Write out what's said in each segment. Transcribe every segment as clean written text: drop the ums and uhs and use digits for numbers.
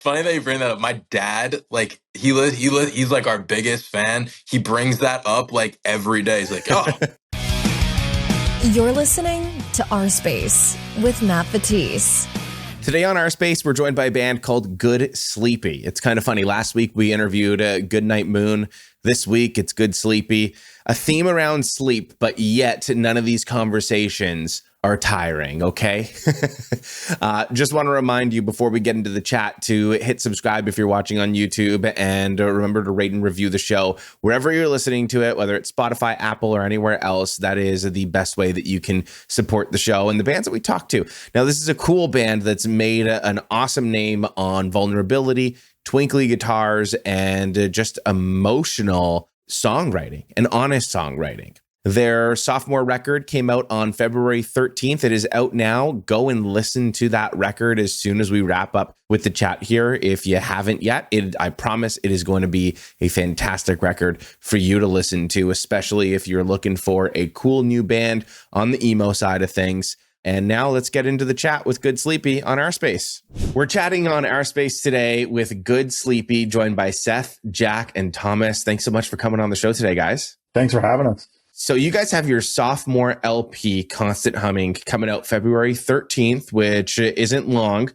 Funny that you bring that up. My dad, like he's like our biggest fan. He brings that up like every day. He's like, oh. You're listening to Ourspace with Matt Batiste. Today on Ourspace, we're joined by a band called Good Sleepy. It's kind of funny. Last week, we interviewed Good Night Moon. This week, it's Good Sleepy. A theme around sleep, but yet none of these conversations are tiring, okay? Just want to remind you before we get into the chat to hit subscribe if you're watching on YouTube, and remember to rate and review the show wherever you're listening to it, whether it's Spotify, Apple, or anywhere else. That is the best way that you can support the show and the bands that we talk to. Now, this is a cool band that's made an awesome name on vulnerability, twinkly guitars, and just emotional songwriting and honest songwriting. Their sophomore record came out on February 13th. It is out now. Go and listen to that record as soon as we wrap up with the chat here. If you haven't yet, I promise it is going to be a fantastic record for you to listen to, especially if you're looking for a cool new band on the emo side of things. And now let's get into the chat with Good Sleepy on Ourspace. We're chatting on Ourspace today with Good Sleepy, joined by Seth, Jack, and Thomas. Thanks so much for coming on the show today, guys. Thanks for having us. So you guys have your sophomore LP, Constant Humming, coming out February 13th, which isn't long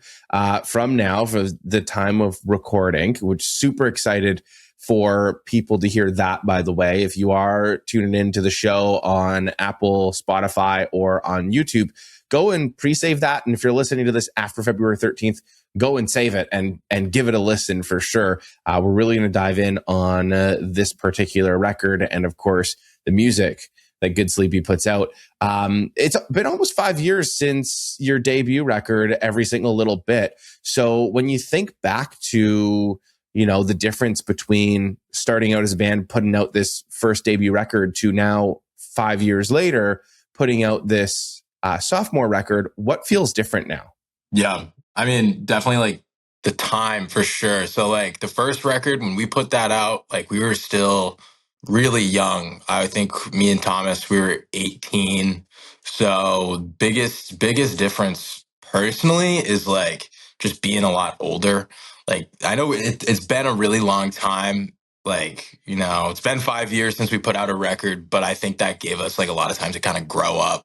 from now for the time of recording, which super excited for people to hear that, by the way. If you are tuning into the show on Apple, Spotify, or on YouTube, go and pre-save that. And if you're listening to this after February 13th, go and save it and give it a listen for sure. We're really going to dive in on this particular record and, of course, the music that Good Sleepy puts out. It's been almost 5 years since your debut record, Every Single Little Bit. So when you think back to, the difference between starting out as a band, putting out this first debut record, to now 5 years later, putting out this sophomore record, what feels different now? Yeah, I mean, definitely like the time for sure. So like the first record, when we put that out, like we were still really young. I think me and Thomas, we were 18. So biggest difference personally is like just being a lot older. Like I know it's been a really long time. Like, it's been 5 years since we put out a record, but I think that gave us like a lot of time to kind of grow up.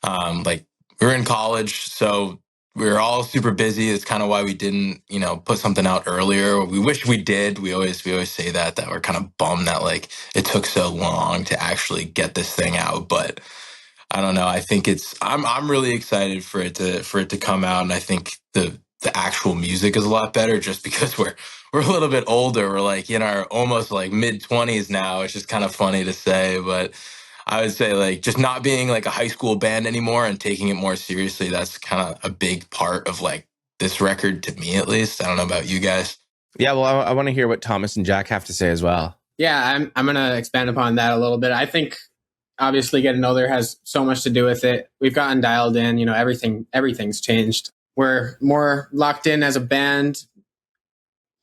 Like we were in college, so we were all super busy. It's kind of why we didn't, put something out earlier. We wish we did. We always say that we're kind of bummed that like it took so long to actually get this thing out. But I don't know. I think I'm really excited for it to come out, and I think the actual music is a lot better just because we're a little bit older. We're like in our almost like mid-20s now. It's just kind of funny to say, but I would say like just not being like a high school band anymore and taking it more seriously. That's kind of a big part of like this record, to me at least. I don't know about you guys. Yeah, well, I want to hear what Thomas and Jack have to say as well. Yeah, I'm going to expand upon that a little bit. I think obviously getting older has so much to do with it. We've gotten dialed in, everything's changed. We're more locked in as a band.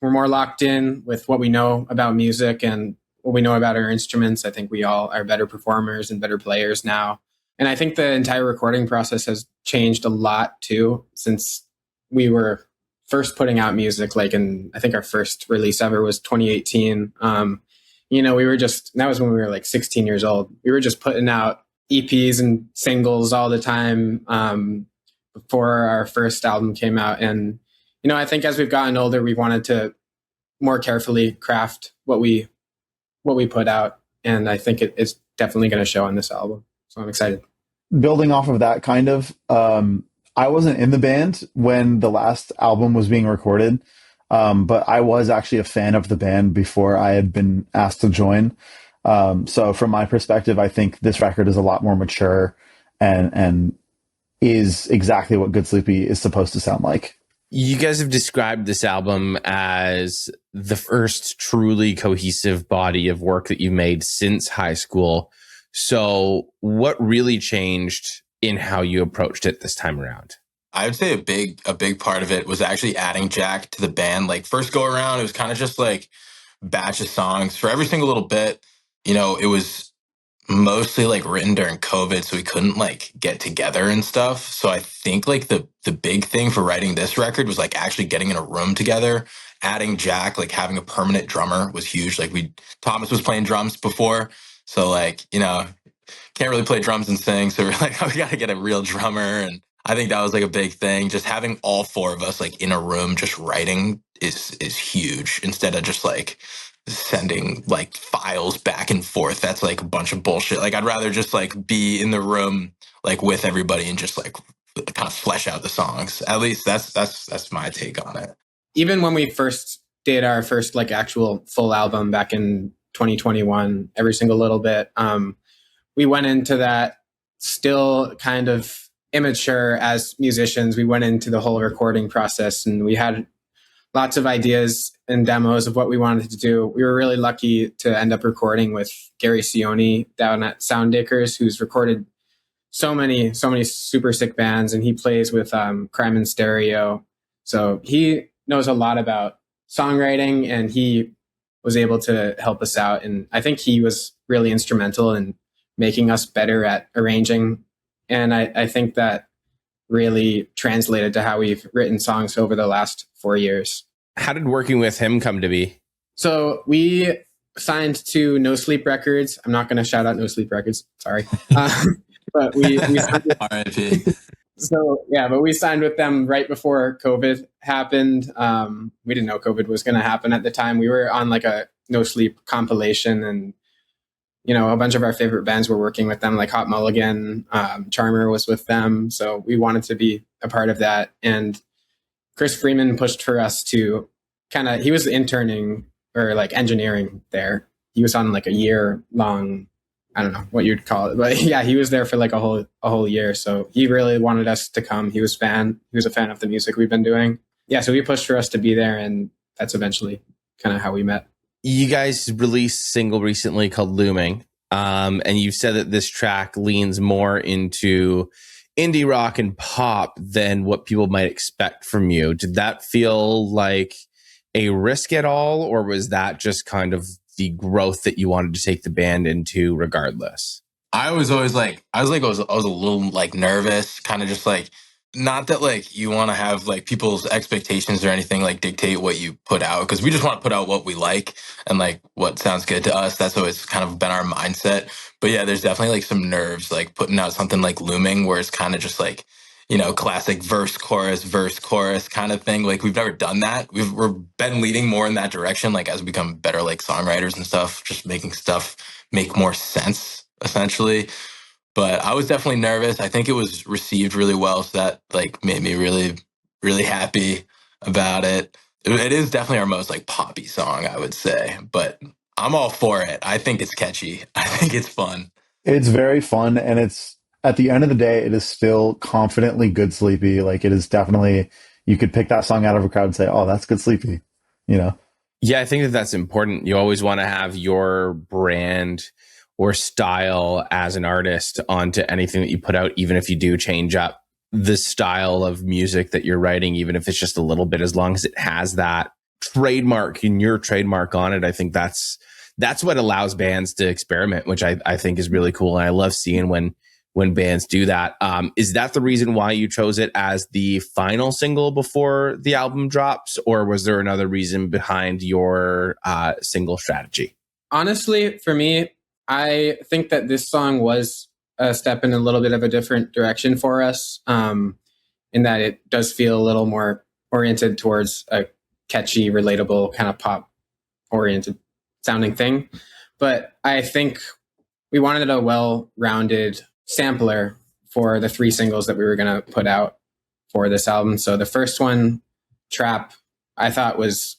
We're more locked in with what we know about music and what we know about our instruments. I think we all are better performers and better players now. And I think the entire recording process has changed a lot too, since we were first putting out music, like I think our first release ever was 2018. We were that was when we were like 16 years old. We were just putting out EPs and singles all the time before our first album came out. And, I think as we've gotten older, we've wanted to more carefully craft what we put out. And I think it's definitely going to show on this album. So I'm excited. Building off of that I wasn't in the band when the last album was being recorded, but I was actually a fan of the band before I had been asked to join. So from my perspective, I think this record is a lot more mature and is exactly what Good Sleepy is supposed to sound like. You guys have described this album as the first truly cohesive body of work that you made since high school. So what really changed in how you approached it this time around? I would say a big part of it was actually adding Jack to the band. Like first go around, it was kind of just like batch of songs for every single little bit. It was mostly like written during COVID, so we couldn't like get together and stuff. So I think like the big thing for writing this record was like actually getting in a room together. Adding Jack, like having a permanent drummer was huge. Like Thomas was playing drums before, so like can't really play drums and sing, so we're like, oh, we got to get a real drummer. And I think that was like a big thing. Just having all four of us like in a room just writing is huge, instead of just like sending like files back and forth. That's like a bunch of bullshit. Like I'd rather just like be in the room like with everybody and just like kind of flesh out the songs. At least that's my take on it. Even when we first did our first like actual full album back in 2021, every single little bit, we went into that still kind of immature as musicians. We went into the whole recording process and we had lots of ideas and demos of what we wanted to do. We were really lucky to end up recording with Gary Sione down at Soundakers, who's recorded so many super sick bands, and he plays with Crime in Stereo. So he knows a lot about songwriting, and he was able to help us out. And I think he was really instrumental in making us better at arranging. And I think that really translated to how we've written songs over the last 4 years. How did working with him come to be? So we signed to No Sleep Records. I'm not going to shout out No Sleep Records. Sorry. But we signed with, R.I.P. so yeah, but we signed with them right before COVID happened. We didn't know COVID was going to happen at the time. We were on like a No Sleep compilation, and a bunch of our favorite bands were working with them, like Hot Mulligan. Charmer was with them, so we wanted to be a part of that. And Chris Freeman pushed for us to he was interning or like engineering there. He was on like a year long, I don't know what you'd call it, but yeah, he was there for like a whole year. So he really wanted us to come. He was a fan of the music we've been doing. Yeah, so he pushed for us to be there, and that's eventually kind of how we met. You guys released a single recently called Looming, and you've said that this track leans more into indie rock and pop than what people might expect from you. Did that feel like a risk at all, or was that just kind of the growth that you wanted to take the band into regardless? I was always like, I was a little like nervous, kind of just like, not that like you want to have like people's expectations or anything like dictate what you put out, because we just want to put out what we like and like what sounds good to us. That's always kind of been our mindset. But yeah, there's definitely like some nerves like putting out something like Looming, where it's kind of just like, classic verse chorus kind of thing. Like we've never done that. We're been leading more in that direction, like as we become better like songwriters and stuff, just making stuff make more sense essentially. But I was definitely nervous. I think it was received really well, so that like made me really, really happy about it. It is definitely our most like poppy song, I would say, but I'm all for it. I think it's catchy. I think it's fun. It's very fun, and it's at the end of the day, it is still confidently good sleepy. Like it is definitely, you could pick that song out of a crowd and say, "Oh, that's good sleepy," Yeah, I think that that's important. You always want to have your brand or style as an artist onto anything that you put out, even if you do change up the style of music that you're writing, even if it's just a little bit, as long as it has that trademark and your trademark on it. I think that's what allows bands to experiment, which I think is really cool. And I love seeing when bands do that. Is that the reason why you chose it as the final single before the album drops? Or was there another reason behind your single strategy? Honestly, for me, I think that this song was a step in a little bit of a different direction for us, in that it does feel a little more oriented towards a catchy, relatable, kind of pop-oriented sounding thing. But I think we wanted a well-rounded sampler for the 3 singles that we were going to put out for this album. So the first one, Trap, I thought was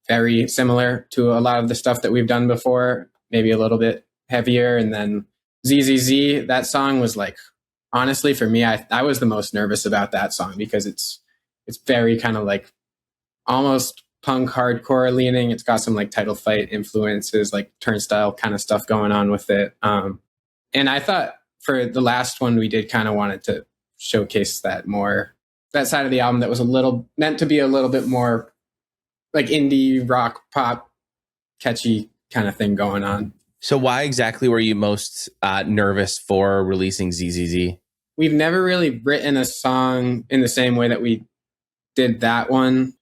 very similar to a lot of the stuff that we've done before, maybe a little bit heavier. And then ZZZ, that song was like, honestly, for me, I was the most nervous about that song because it's very kind of like almost punk hardcore leaning. It's got some like Title Fight influences, like Turnstile kind of stuff going on with it. And I thought for the last one, we did kind of wanted to showcase that side of the album that was meant to be a little bit more like indie rock pop catchy kind of thing going on. So why exactly were you most nervous for releasing ZZZ? We've never really written a song in the same way that we did that one.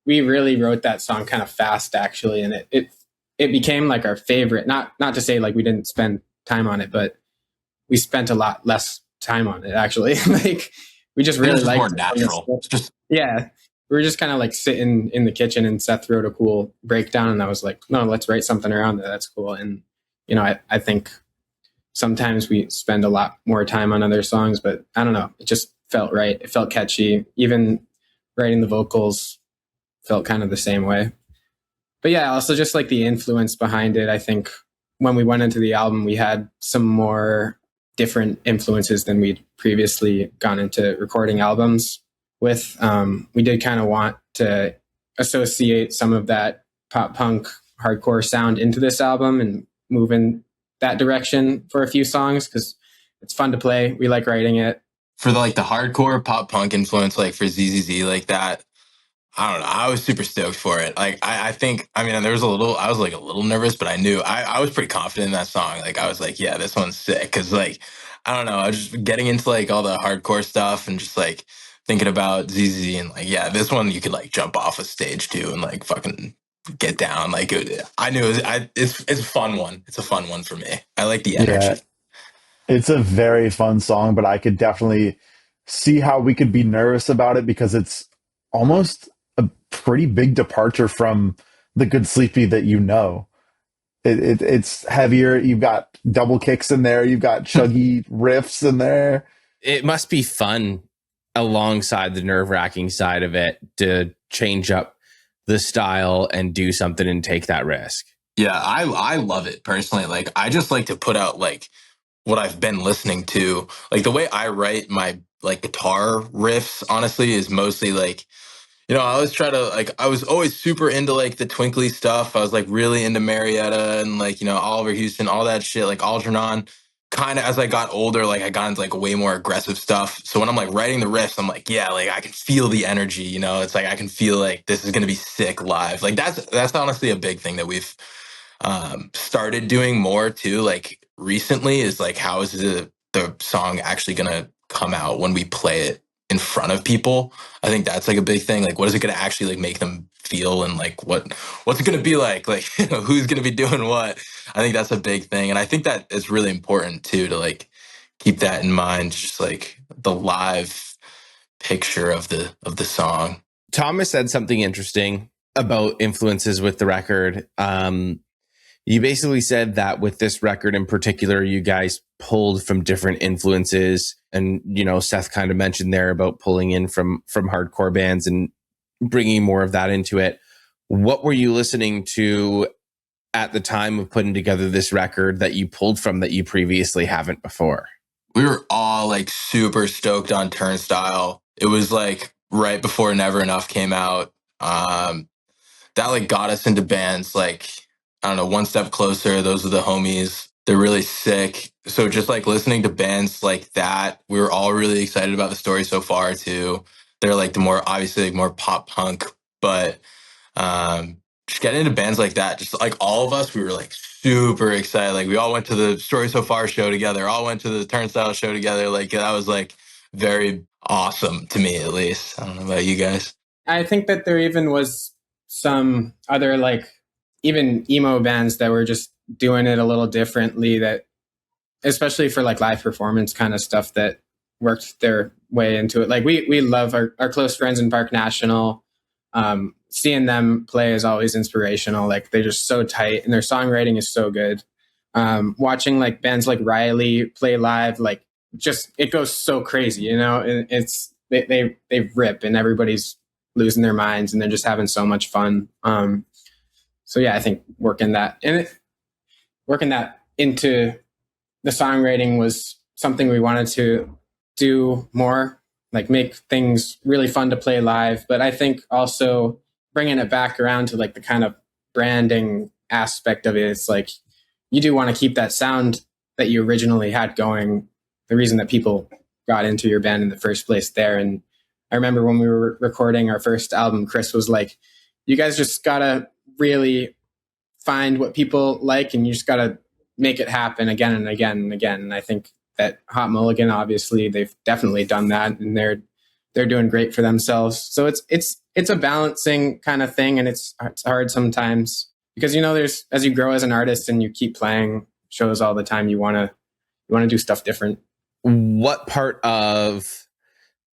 We really wrote that song kind of fast, actually, and it became like our favorite. Not to say like we didn't spend time on it, but we spent a lot less time on it, actually. Like we just really more liked it. natural. It's just Yeah, we were just kind of like sitting in the kitchen, and Seth wrote a cool breakdown, and I was like, no, let's write something around that. That's cool. And I think sometimes we spend a lot more time on other songs, but I don't know. It just felt right. It felt catchy. Even writing the vocals felt kind of the same way. But yeah, also just like the influence behind it. I think when we went into the album, we had some more different influences than we'd previously gone into recording albums with. We did kind of want to associate some of that pop punk hardcore sound into this album and move in that direction for a few songs because it's fun to play. We like writing it. for the hardcore pop punk influence, like for ZZZ, like that. I don't know. I was super stoked for it. Like, I think, I mean, there was I was like a little nervous, but I knew I was pretty confident in that song. Like, I was like, yeah, this one's sick. Cause like, I don't know. I was just getting into like all the hardcore stuff and just like thinking about ZZ and like, yeah, this one you could like jump off a stage to and like fucking get down. Like, I knew it's a fun one. It's a fun one for me. I like the Yeah, energy. it's a very fun song, but I could definitely see how we could be nervous about it because it's almost a pretty big departure from the Good Sleepy that you know. It's heavier. You've got double kicks in there. You've got chuggy riffs in there. It must be fun alongside the nerve-wracking side of it to change up the style and do something and take that risk. Yeah, I love it personally. Like, I just like to put out like what I've been listening to. Like the way I write my like guitar riffs, honestly, is mostly like, I always try to like, I was always super into like the twinkly stuff. I was like really into Marietta and like, Oliver Houston, all that shit, like Algernon. Kind of as I got older, like I got into like way more aggressive stuff. So when I'm like writing the riffs, I'm like, yeah, like I can feel the energy, it's like I can feel like this is gonna be sick live. Like that's honestly a big thing that we've started doing more too, like recently, is like how is the song actually gonna come out when we play it in front of people. I think that's like a big thing. Like, what is it gonna actually like make them feel, and like what's it gonna be like who's gonna be doing what. I think that's a big thing, and I think that it's really important too to like keep that in mind, just like the live picture of the song. Thomas said something interesting about influences with the record. You basically said that with this record in particular, you guys pulled from different influences. And, Seth kind of mentioned there about pulling in from hardcore bands and bringing more of that into it. What were you listening to at the time of putting together this record that you pulled from that you previously haven't before? We were all like super stoked on Turnstile. It was like right before Never Enough came out. That like got us into bands like, I don't know, One Step Closer. Those are the homies. They're really sick. So just like listening to bands like that, we were all really excited about the story so far too. They're like the more, obviously like more pop punk, but just getting into bands like that, just like all of us, we were like super excited. Like we all went to the Story So Far show together, all went to the Turnstile show together. Like that was like very awesome to me, at least. I don't know about you guys. I think that there even was some other like even emo bands that were just doing it a little differently, that especially for like live performance kind of stuff, that worked their way into it. Like we love our close friends in Park National. Seeing them play is always inspirational. Like they're just so tight and their songwriting is so good. Watching like bands like Riley play live, like just it goes so crazy, and it's they rip and everybody's losing their minds and they're just having so much fun. So yeah, I think working that into the songwriting was something we wanted to do more, like make things really fun to play live. But I think also bringing it back around to like the kind of branding aspect of it, it's like you do want to keep that sound that you originally had going, the reason that people got into your band in the first place there. And I remember when we were recording our first album, Chris was like, you guys just gotta really find what people like, and you just gotta make it happen again and again and again. And I think that Hot Mulligan, obviously, they've definitely done that, and they're doing great for themselves. So it's a balancing kind of thing, and it's hard sometimes because there's, as you grow as an artist and you keep playing shows all the time, you want to do stuff different. What part of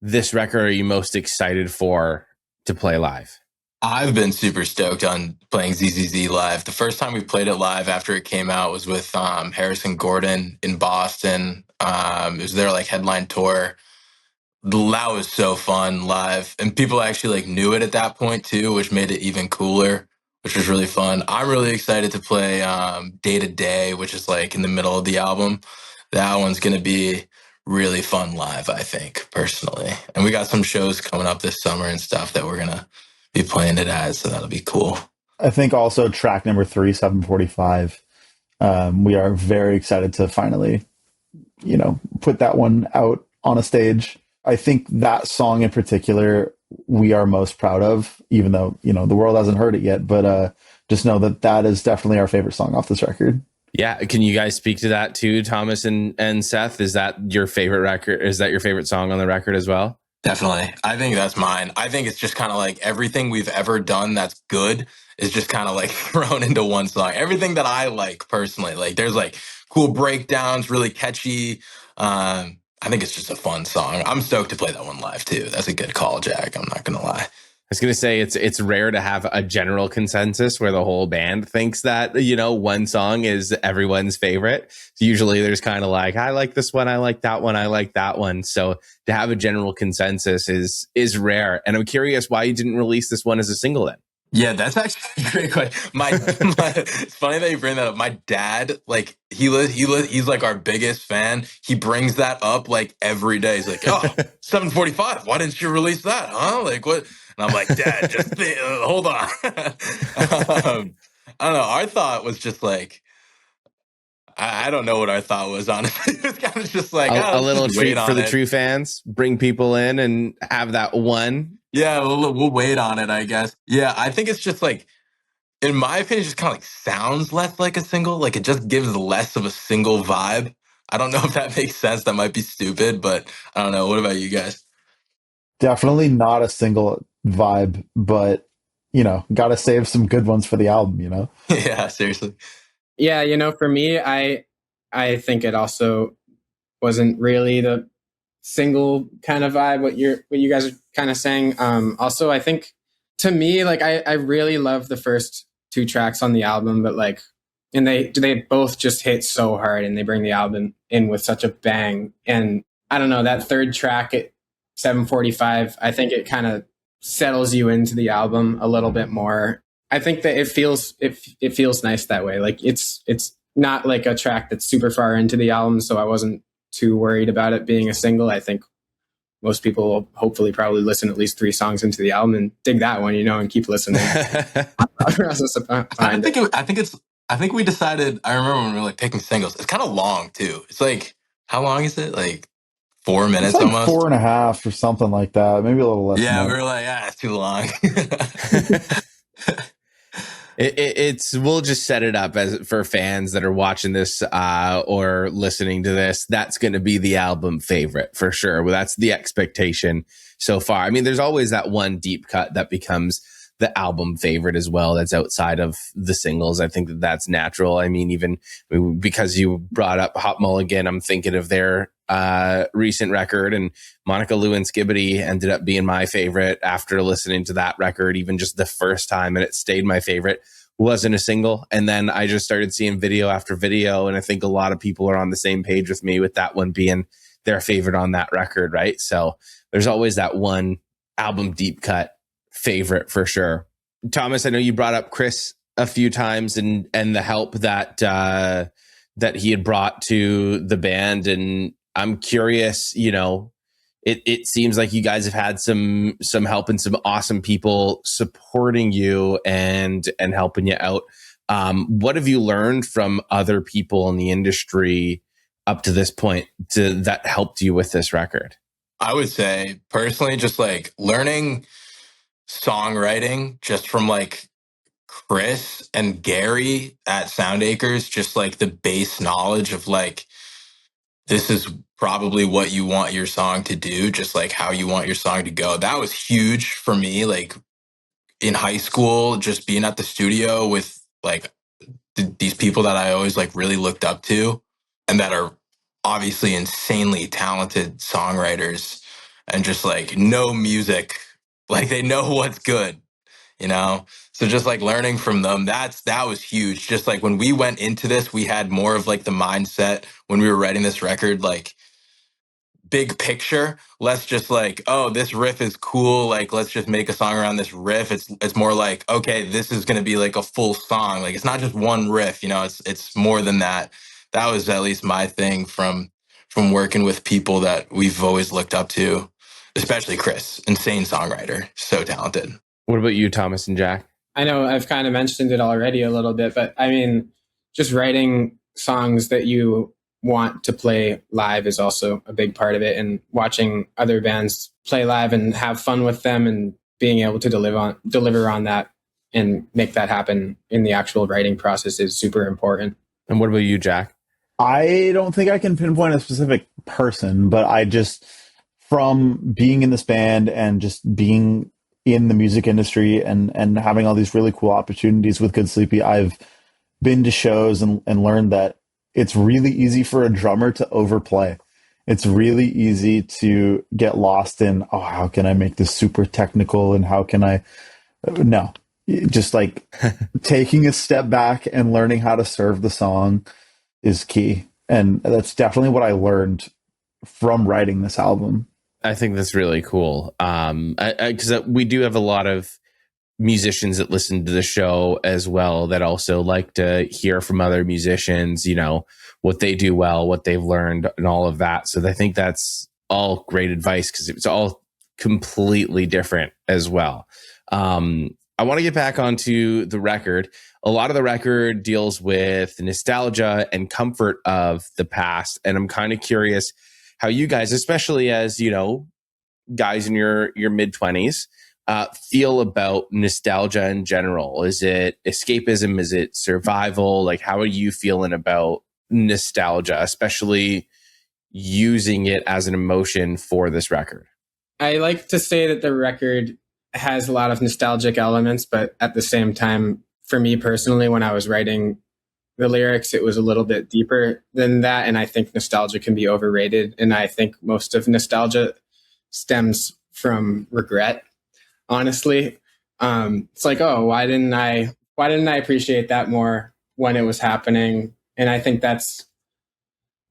this record are you most excited for to play live? I've been super stoked on playing ZZZ live. The first time we played it live after it came out was with Harrison Gordon in Boston. It was their like headline tour. That was so fun live, and people actually like knew it at that point too, which made it even cooler, which was really fun. I'm really excited to play Day to Day, which is like in the middle of the album. That one's gonna be really fun live, I think, personally. And we got some shows coming up this summer and stuff that we're gonna be playing it as, so that'll be cool. I think also track number 3, 745. We are very excited to finally, put that one out on a stage. I think that song in particular, we are most proud of, even though, the world hasn't heard it yet, but just know that is definitely our favorite song off this record. Yeah. Can you guys speak to that too, Thomas and Seth? Is that your favorite record? Is that your favorite song on the record as well? Definitely. I think that's mine. I think it's just kind of like everything we've ever done that's good is just kind of like thrown into one song. Everything that I like personally, like there's like cool breakdowns, really catchy. I think it's just a fun song. I'm stoked to play that one live too. That's a good call, Jack. I'm not going to lie. I was going to say it's rare to have a general consensus where the whole band thinks that, one song is everyone's favorite. Usually there's kind of like, I like this one, I like that one, I like that one. So to have a general consensus is rare. And I'm curious why you didn't release this one as a single then. Yeah, that's actually a great question. It's funny that you bring that up. My dad, like he's like our biggest fan. He brings that up like every day. He's like, "Oh, 745. Why didn't you release that? Huh? Like what?" And I'm like, "Dad, just hold on." I don't know. Our thought was just like, I don't know what our thought was. Honestly, it was kind of just like a little treat for the true fans. Bring people in and have that one. Yeah, we'll wait on it, I guess. Yeah, I think it's just like, in my opinion, it just kind of like sounds less like a single. Like it just gives less of a single vibe. I don't know if that makes sense. That might be stupid, but I don't know. What about you guys? Definitely not a single vibe, but, got to save some good ones for the album, Yeah, seriously. Yeah, for me, I think it also wasn't really the single kind of vibe, what you guys are kind of saying. Also, I think to me, like I really love the first 2 tracks on the album, but like, and they both just hit so hard, and they bring the album in with such a bang. And I don't know, that third track at 745, I think it kind of settles you into the album a little bit more. I think that it feels nice that way. Like it's not like a track that's super far into the album, so I wasn't too worried about it being a single. I think most people will hopefully probably listen at least 3 songs into the album and dig that one, and keep listening. I think we decided. I remember when we were like picking singles. It's kind of long too. It's like, how long is it? Like 4 minutes, it's like almost 4.5 or something like that. Maybe a little less. Yeah, we were like, it's too long. We'll just set it up as for fans that are watching this or listening to this. That's going to be the album favorite for sure. Well, that's the expectation so far. I mean, there's always that one deep cut that becomes the album favorite as well. That's outside of the singles. I think that's natural. I mean, even because you brought up Hot Mulligan, I'm thinking of their recent record, and Monica Lewinsky ended up being my favorite after listening to that record, even just the first time, and it stayed my favorite. Wasn't a single. And then I just started seeing video after video, and I think a lot of people are on the same page with me with that one being their favorite on that record, right? So there's always that one album deep cut favorite for sure. Thomas, I know you brought up Chris a few times and the help that that he had brought to the band, and I'm curious, it seems like you guys have had some help and some awesome people supporting you and helping you out. What have you learned from other people in the industry up to this point that helped you with this record? I would say personally, just like learning songwriting just from like Chris and Gary at Sound Acres, just like the base knowledge of like, this is probably what you want your song to do, just like how you want your song to go. That was huge for me. Like in high school, just being at the studio with like these people that I always like really looked up to and that are obviously insanely talented songwriters and just like know music, like they know what's good, you know? So just like learning from them, that was huge. Just like when we went into this, we had more of like the mindset when we were writing this record, like big picture, less just like, oh, this riff is cool, like let's just make a song around this riff. It's more like, okay, this is going to be like a full song. Like it's not just one riff, you know, it's more than that. That was at least my thing from working with people that we've always looked up to, especially Chris, insane songwriter, so talented. What about you, Thomas and Jack? I know I've kind of mentioned it already a little bit, but I mean, just writing songs that you want to play live is also a big part of it. And watching other bands play live and have fun with them and being able to deliver on that and make that happen in the actual writing process is super important. And what about you, Jack? I don't think I can pinpoint a specific person, but I just, from being in this band and just being in the music industry and having all these really cool opportunities with Good Sleepy, I've been to shows and learned that it's really easy for a drummer to overplay. It's really easy to get lost in, oh, how can I make this super technical and how can I... No, just like taking a step back and learning how to serve the song is key. And that's definitely what I learned from writing this album. I think that's really cool. Because we do have a lot of musicians that listen to the show as well that also like to hear from other musicians, you know, what they do well, what they've learned and all of that. So I think that's all great advice because it's all completely different as well. I want to get back onto the record. A lot of the record deals with nostalgia and comfort of the past. And I'm kind of curious how you guys, especially as, you know, guys in your mid-20s, feel about nostalgia in general. Is it escapism? Is it survival? Like, how are you feeling about nostalgia, especially using it as an emotion for this record? I like to say that the record has a lot of nostalgic elements, but at the same time, for me personally, when I was writing the lyrics, it was a little bit deeper than that. And I think nostalgia can be overrated. And I think most of nostalgia stems from regret. Honestly, it's like, oh, why didn't I appreciate that more when it was happening? And I think that's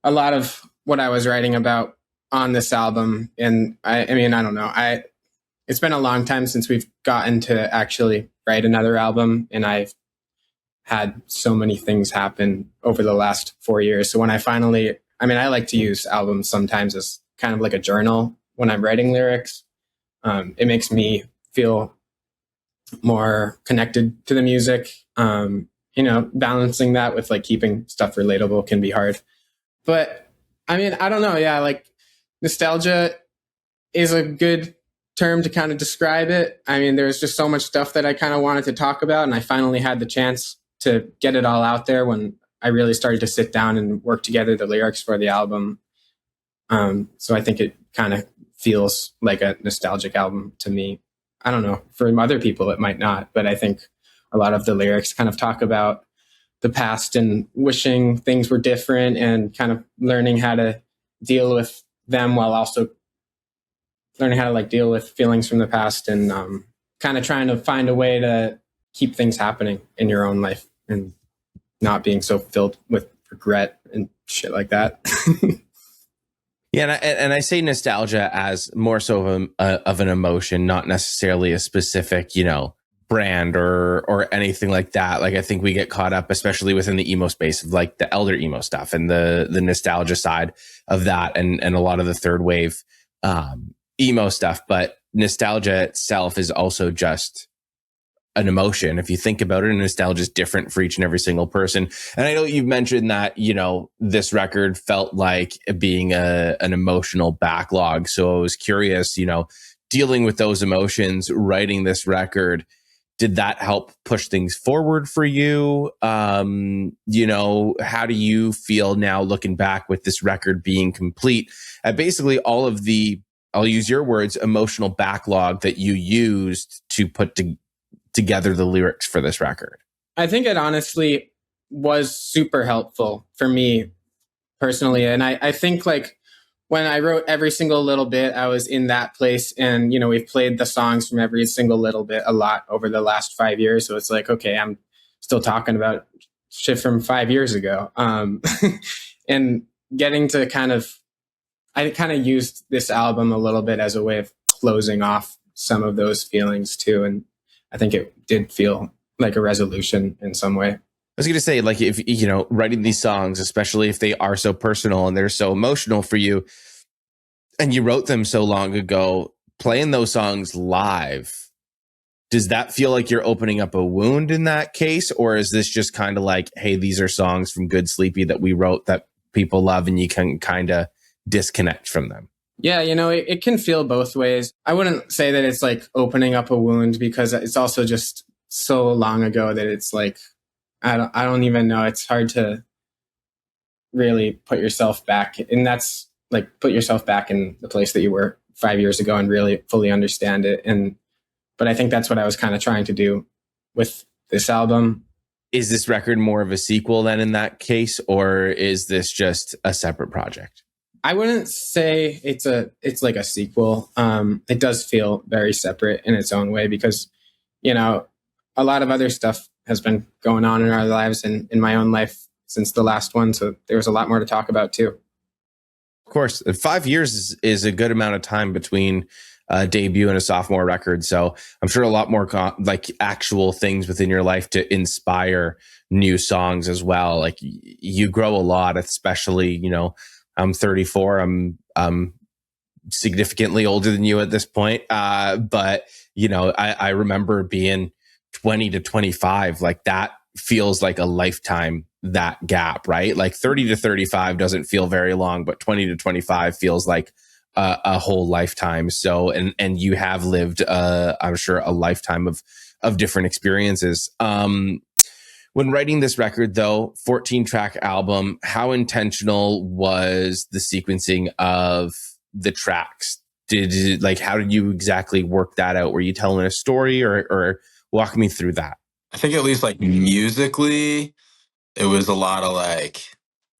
a lot of what I was writing about on this album. And I mean, I don't know. It's been a long time since we've gotten to actually write another album, and I've had so many things happen over the last 4 years. So when I like to use albums sometimes as kind of like a journal when I'm writing lyrics. It makes me feel more connected to the music. You know, balancing that with like keeping stuff relatable can be hard. But I mean, I don't know. Yeah, like nostalgia is a good term to kind of describe it. I mean, there's just so much stuff that I kind of wanted to talk about, and I finally had the chance to get it all out there when I really started to sit down and work together the lyrics for the album. So I think it kind of feels like a nostalgic album to me. I don't know. For other people, it might not, but I think a lot of the lyrics kind of talk about the past and wishing things were different and kind of learning how to deal with them while also learning how to like deal with feelings from the past and kind of trying to find a way to keep things happening in your own life and not being so filled with regret and shit like that. Yeah, and I say nostalgia as more so of an emotion, not necessarily a specific, you know, brand or anything like that. Like I think we get caught up, especially within the emo space, of like the elder emo stuff and the nostalgia side of that, and a lot of the third wave emo stuff. But nostalgia itself is also just an emotion. If you think about it, and nostalgia is different for each and every single person. And I know you've mentioned that, you know, this record felt like being an emotional backlog. So I was curious, you know, dealing with those emotions, writing this record, Did that help push things forward for you? You know, how do you feel now looking back with this record being complete? Basically all of the, I'll use your words, emotional backlog that you used to put together the lyrics for this record. I think it honestly was super helpful for me personally. And I think like when I wrote every single little bit, I was in that place. And, you know, we've played the songs from every single little bit a lot over the last 5 years. So it's like, okay, I'm still talking about shit from 5 years ago. And getting to I kind of used this album a little bit as a way of closing off some of those feelings too. And I think it did feel like a resolution in some way. I was going to say, like, if, you know, writing these songs, especially if they are so personal and they're so emotional for you, and you wrote them so long ago, playing those songs live, does that feel like you're opening up a wound in that case? Or is this just kind of like, hey, these are songs from Good Sleepy that we wrote that people love and you can kind of disconnect from them? Yeah, you know, it can feel both ways. I wouldn't say that it's like opening up a wound, because it's also just so long ago that it's like, I don't even know. It's hard to really put yourself back. And that's like, put yourself back in the place that you were 5 years ago and really fully understand it. But I think that's what I was kind of trying to do with this album. Is this record more of a sequel then in that case, or is this just a separate project? I wouldn't say it's like a sequel. It does feel very separate in its own way, because, you know, a lot of other stuff has been going on in our lives and in my own life since the last one. So there was a lot more to talk about too. Of course, 5 years is a good amount of time between a debut and a sophomore record. So I'm sure a lot more like actual things within your life to inspire new songs as well. Like you grow a lot, especially, you know, I'm 34. I'm significantly older than you at this point. But you know, I remember being 20 to 25, like that feels like a lifetime, that gap, right? Like 30 to 35 doesn't feel very long, but 20 to 25 feels like a whole lifetime. So, and you have lived, I'm sure, a lifetime of different experiences. When writing this record, though, 14-track album, how intentional was the sequencing of the tracks? How did you exactly work that out? Were you telling a story, or walk me through that? I think at least like musically, it was a lot of like,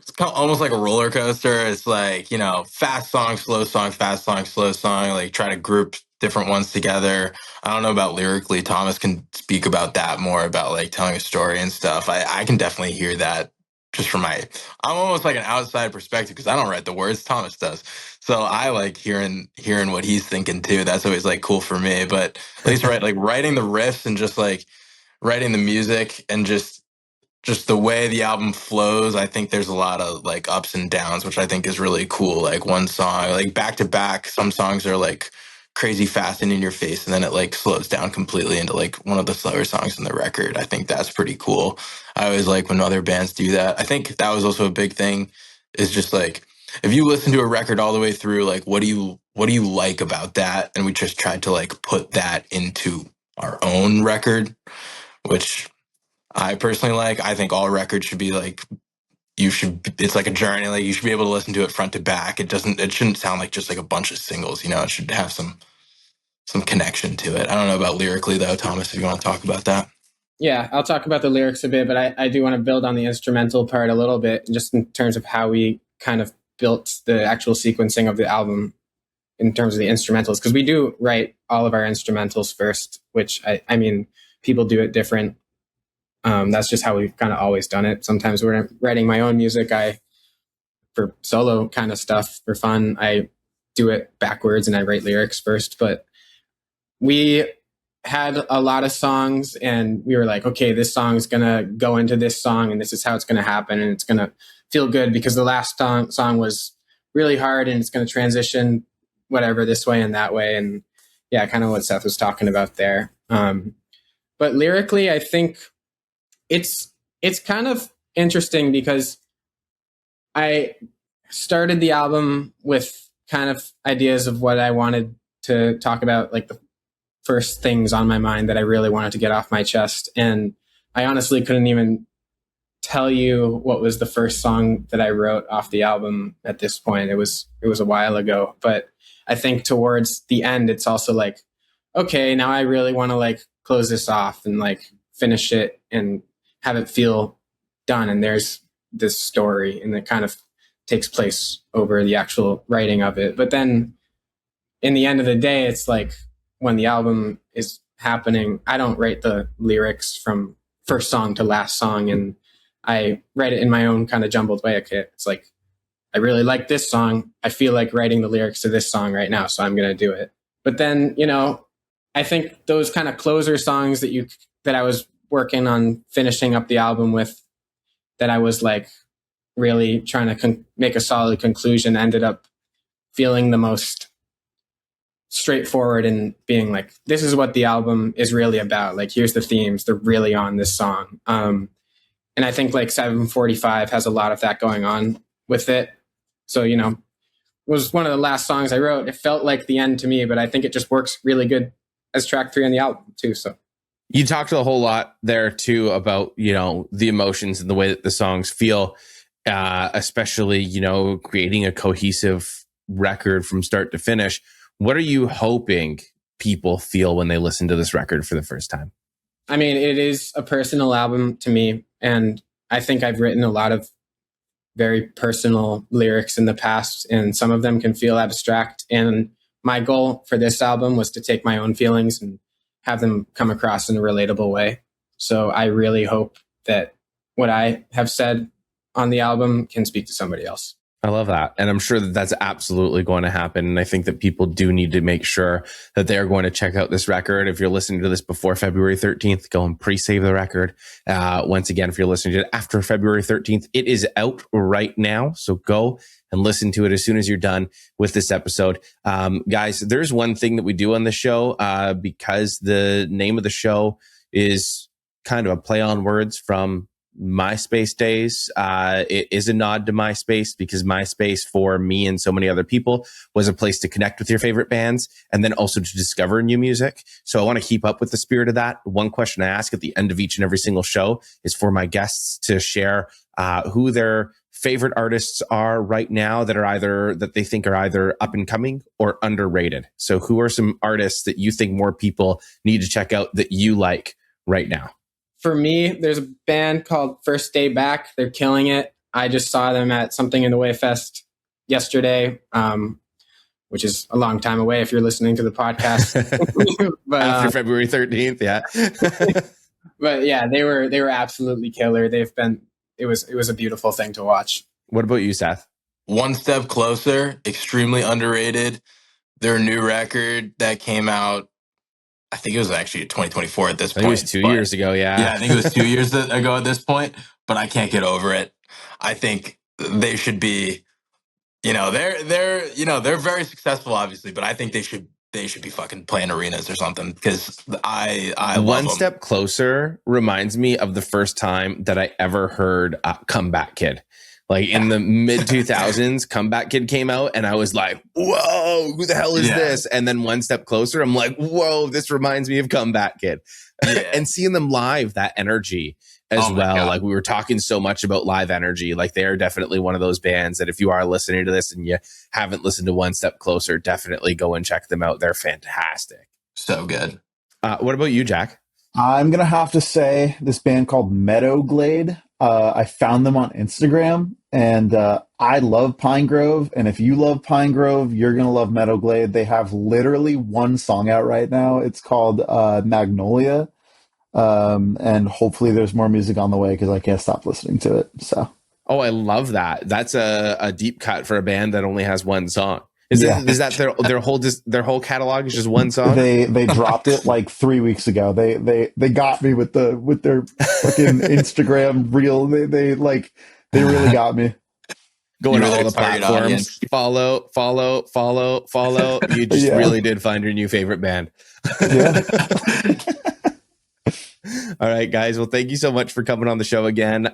it's kind of almost like a roller coaster. It's like, you know, fast song, slow song, fast song, slow song, like try to group different ones together. I don't know about lyrically. Thomas can speak about that more, about like telling a story and stuff. I can definitely hear that just from I'm almost like an outside perspective because I don't write the words, Thomas does. So I like hearing what he's thinking too. That's always like cool for me. But at least like writing the riffs and just like writing the music and just the way the album flows, I think there's a lot of like ups and downs, which I think is really cool. Like one song, like back to back, some songs are like crazy fast and in your face, and then it like slows down completely into like one of the slower songs in the record. I think that's pretty cool. I always like when other bands do that. I think that was also a big thing, is just like, if you listen to a record all the way through, like what do you like about that? And we just tried to like put that into our own record, which I personally like. I think all records should be like, it's like a journey. Like you should be able to listen to it front to back. It shouldn't sound like just like a bunch of singles, you know. It should have some connection to it. I don't know about lyrically though, Thomas, if you want to talk about that. Yeah, I'll talk about the lyrics a bit, but I do want to build on the instrumental part a little bit, just in terms of how we kind of built the actual sequencing of the album in terms of the instrumentals, because we do write all of our instrumentals first, which I mean, people do it different. That's just how we've kind of always done it. Sometimes when I'm writing my own music, for solo kind of stuff, for fun, I do it backwards and I write lyrics first. But we had a lot of songs and we were like, okay, this song is going to go into this song and this is how it's going to happen. And it's going to feel good because the last song was really hard and it's going to transition whatever this way and that way. And yeah, kind of what Seth was talking about there. But lyrically, I think it's kind of interesting because I started the album with kind of ideas of what I wanted to talk about, like the first things on my mind that I really wanted to get off my chest. And I honestly couldn't even tell you what was the first song that I wrote off the album at this point. It was a while ago, but I think towards the end, it's also like, okay, now I really want to like close this off and like finish it and have it feel done. And there's this story, and it kind of takes place over the actual writing of it. But then in the end of the day, it's like when the album is happening, I don't write the lyrics from first song to last song, and I write it in my own kind of jumbled way. Okay, it's like, I really like this song. I feel like writing the lyrics to this song right now, so I'm going to do it. But then, I think those kind of closer songs that I was working on finishing up the album with, that I was like really trying to make a solid conclusion, ended up feeling the most straightforward and being like, this is what the album is really about. Like, here's the themes. They're really on this song. And I think like 745 has a lot of that going on with it. So, it was one of the last songs I wrote. It felt like the end to me, but I think it just works really good as track 3 on the album too. So You talked a whole lot there too about, the emotions and the way that the songs feel, especially, creating a cohesive record from start to finish. What are you hoping people feel when they listen to this record for the first time? I mean, it is a personal album to me, and I think I've written a lot of very personal lyrics in the past, and some of them can feel abstract. And my goal for this album was to take my own feelings and have them come across in a relatable way. So I really hope that what I have said on the album can speak to somebody else. I love that. And I'm sure that that's absolutely going to happen. And I think that people do need to make sure that they're going to check out this record. If you're listening to this before February 13th, go and pre-save the record. Once again, if you're listening to it after February 13th, it is out right now. So go and listen to it as soon as you're done with this episode. Guys, there's one thing that we do on the show, because the name of the show is kind of a play on words from MySpace days. It is a nod to MySpace, because MySpace for me and so many other people was a place to connect with your favorite bands and then also to discover new music. So I want to keep up with the spirit of that. One question I ask at the end of each and every single show is for my guests to share who their favorite artists are right now that they think are either up and coming or underrated. So who are some artists that you think more people need to check out that you like right now? For me, there's a band called First Day Back. They're killing it. I just saw them at Something in the Way Fest yesterday, which is a long time away if you're listening to the podcast. But, after February 13th, yeah. But yeah, they were absolutely killer. It was a beautiful thing to watch. What about you, Seth? One Step Closer, extremely underrated. Their new record that came out, I think it was actually 2024 at this point. I think it was 2 years ago, yeah. Yeah, I think it was 2 years ago at this point, but I can't get over it. I think they should be, they're very successful, obviously, but I think they should be fucking playing arenas or something, because I love One them. Step Closer reminds me of the first time that I ever heard Comeback Kid. Like in the mid 2000s, Comeback Kid came out and I was like, whoa, who the hell is this? And then One Step Closer, I'm like, whoa, this reminds me of Comeback Kid. Yeah. And seeing them live, that energy as well. God. Like we were talking so much about live energy. Like they are definitely one of those bands that if you are listening to this and you haven't listened to One Step Closer, definitely go and check them out. They're fantastic. So good. What about you, Jack? I'm going to have to say this band called Meadowglade. I found them on Instagram, and I love Pine Grove. And if you love Pine Grove, you're going to love Meadowglade. They have literally one song out right now. It's called Magnolia. And hopefully there's more music on the way, because I can't stop listening to it. So. Oh, I love that. That's a deep cut for a band that only has one song. Is that their whole catalog is just one song? They dropped it like 3 weeks ago. They got me with their fucking Instagram reel. They really got me. Going to all the platforms. Follow. You just really did find your new favorite band. Yeah. All right, guys. Well, thank you so much for coming on the show again.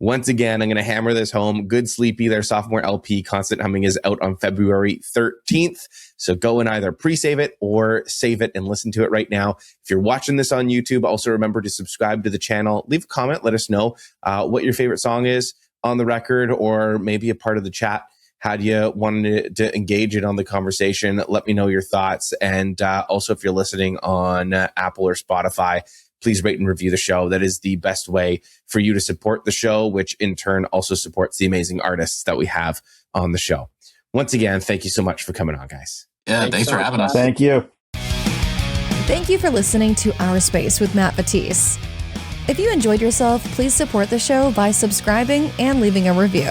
Once again, I'm going to hammer this home. Good Sleepy, their sophomore LP, Constant Humming, is out on February 13th. So go and either pre-save it or save it and listen to it right now. If you're watching this on YouTube, also remember to subscribe to the channel. Leave a comment. Let us know what your favorite song is on the record, or maybe a part of the chat. How do you want to engage it on the conversation? Let me know your thoughts. And also, if you're listening on Apple or Spotify, please rate and review the show. That is the best way for you to support the show, which in turn also supports the amazing artists that we have on the show. Once again, thank you so much for coming on, guys. Yeah, thanks for having us. Thank you. Thank you for listening to Ourspace with Matt Batisse. If you enjoyed yourself, please support the show by subscribing and leaving a review.